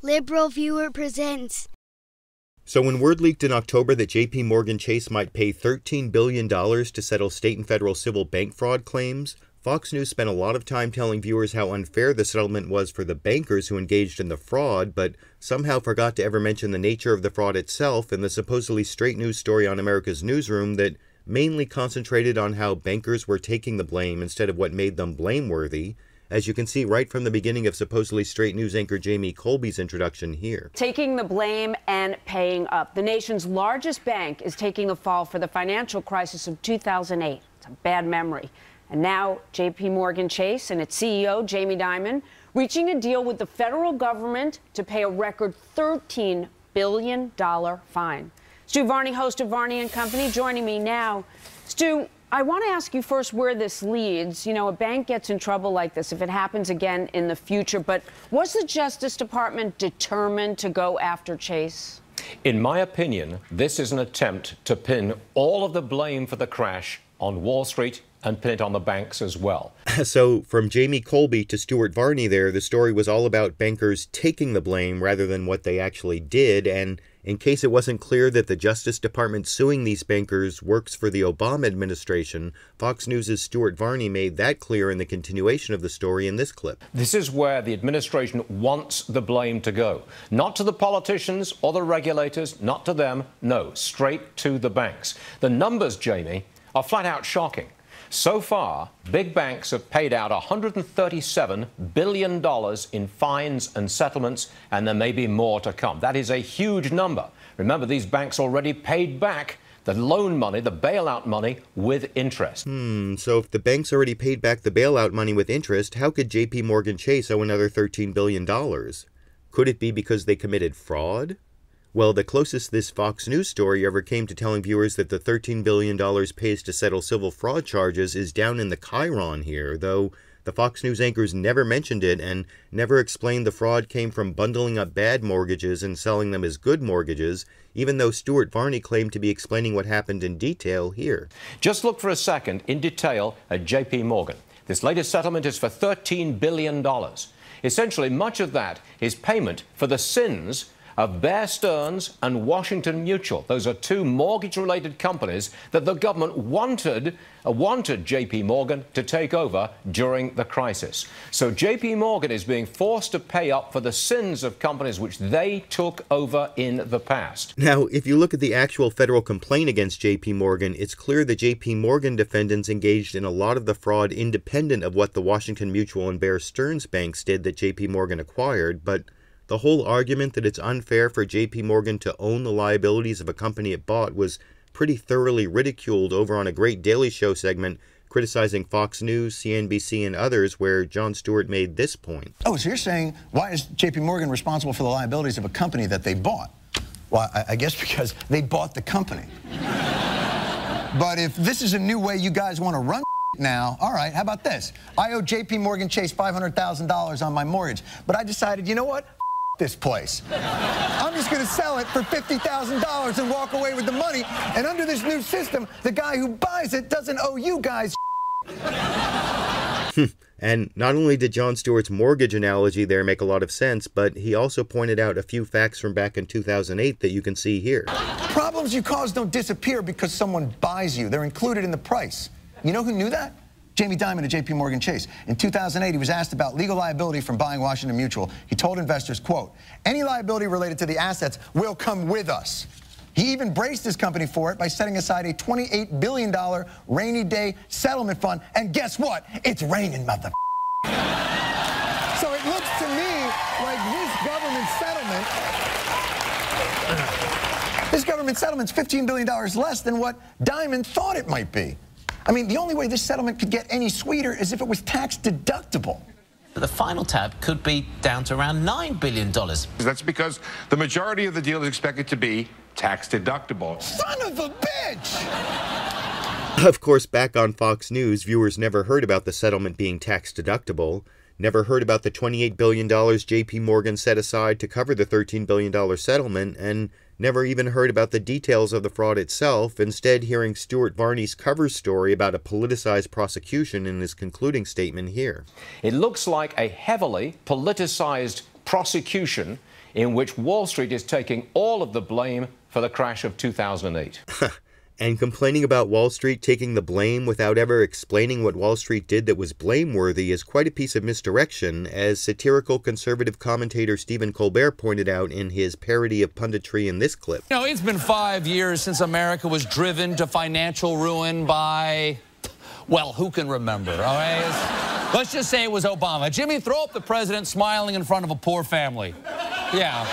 LiberalViewer presents. So when word leaked in October that JPMorgan Chase might pay $13 billion to settle state and federal civil bank fraud claims, Fox News spent a lot of time telling viewers how unfair the settlement was for the bankers who engaged in the fraud, but somehow forgot to ever mention the nature of the fraud itself in the supposedly straight news story on America's Newsroom that mainly concentrated on how bankers were taking the blame instead of what made them blameworthy, as you can see right from the beginning of supposedly straight news anchor Colby's introduction here. Taking the blame and paying up. The nation's largest bank is taking a fall for the financial crisis of 2008. It's a bad memory. And now JPMorgan Chase and its CEO, Jamie Dimon, reaching a deal with the federal government to pay a record $13 billion fine. Stu Varney, host of Varney and Company, joining me now. Stu, I want to ask you first where this leads. You know, a bank gets in trouble like this if it happens again in the future. But was the Justice Department determined to go after Chase? In my opinion, this is an attempt to pin all of the blame for the crash on Wall Street and pin it on the banks as well. So from Colby to Stuart Varney there, the story was all about bankers taking the blame rather than what they actually did. And in case it wasn't clear that the Justice Department suing these bankers works for the Obama administration, Fox News' Stuart Varney made that clear in the continuation of the story in this clip. This is where the administration wants the blame to go. Not to the politicians or the regulators, not to them, no, straight to the banks. The numbers, Jamie, are flat out shocking. So far, big banks have paid out $137 billion in fines and settlements, and there may be more to come. That is a huge number. Remember, these banks already paid back the loan money, the bailout money, with interest. So if the banks already paid back the bailout money with interest, how could JPMorgan Chase owe another $13 billion? Could it be because they committed fraud? Well, the closest this Fox News story ever came to telling viewers that the $13 billion pays to settle civil fraud charges is down in the chyron here, though the Fox News anchors never mentioned it and never explained the fraud came from bundling up bad mortgages and selling them as good mortgages, even though Stuart Varney claimed to be explaining what happened in detail here. Just look for a second in detail at JPMorgan. This latest settlement is for $13 billion. Essentially, much of that is payment for the sins of Bear Stearns and Washington Mutual. Those are two mortgage-related companies that the government wanted JPMorgan to take over during the crisis. So JPMorgan is being forced to pay up for the sins of companies which they took over in the past. Now, if you look at the actual federal complaint against JPMorgan, it's clear the JPMorgan defendants engaged in a lot of the fraud independent of what the Washington Mutual and Bear Stearns banks did that JPMorgan acquired, but the whole argument that it's unfair for JPMorgan to own the liabilities of a company it bought was pretty thoroughly ridiculed over on a great Daily Show segment criticizing Fox News, CNBC, and others, where Jon Stewart made this point. Oh, so you're saying, why is JPMorgan responsible for the liabilities of a company that they bought? Well, I guess because they bought the company. But if this is a new way you guys want to run now, all right, how about this? I owe JPMorgan Chase $500,000 on my mortgage, but I decided, you know what? This place. I'm just going to sell it for $50,000 and walk away with the money. And under this new system, the guy who buys it doesn't owe you guys. And not only did Jon Stewart's mortgage analogy there make a lot of sense, but he also pointed out a few facts from back in 2008 that you can see here. Problems you cause don't disappear because someone buys you. They're included in the price. You know who knew that? Jamie Dimon at JPMorgan Chase. In 2008, he was asked about legal liability from buying Washington Mutual. He told investors, quote, "Any liability related to the assets will come with us." He even braced his company for it by setting aside a $28 billion rainy day settlement fund. And guess what? It's raining, mother. So it looks to me like this government settlement's $15 billion less than what Dimon thought it might be. I mean, the only way this settlement could get any sweeter is if it was tax deductible. The final tab could be down to around $9 billion. That's because the majority of the deal is expected to be tax deductible. Son of a bitch! Of course, back on Fox News, viewers never heard about the settlement being tax deductible, never heard about the $28 billion JPMorgan set aside to cover the $13 billion settlement, and never even heard about the details of the fraud itself, instead hearing Stuart Varney's cover story about a politicized prosecution in his concluding statement here. It looks like a heavily politicized prosecution in which Wall Street is taking all of the blame for the crash of 2008. And complaining about Wall Street taking the blame without ever explaining what Wall Street did that was blameworthy is quite a piece of misdirection, as satirical conservative commentator Stephen Colbert pointed out in his parody of punditry in this clip. You know, it's been 5 years since America was driven to financial ruin by, well, who can remember, all right? Let's just say it was Obama. Jimmy, throw up the president smiling in front of a poor family. Yeah.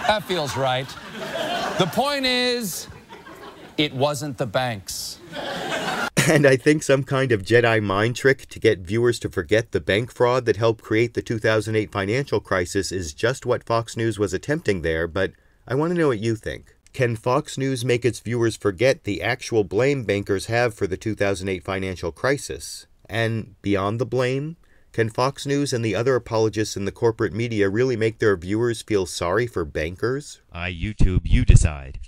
That feels right. The point is, it wasn't the banks. And I think some kind of Jedi mind trick to get viewers to forget the bank fraud that helped create the 2008 financial crisis is just what Fox News was attempting there, but I want to know what you think. Can Fox News make its viewers forget the actual blame bankers have for the 2008 financial crisis? And beyond the blame, can Fox News and the other apologists in the corporate media really make their viewers feel sorry for bankers? YouTube, you decide.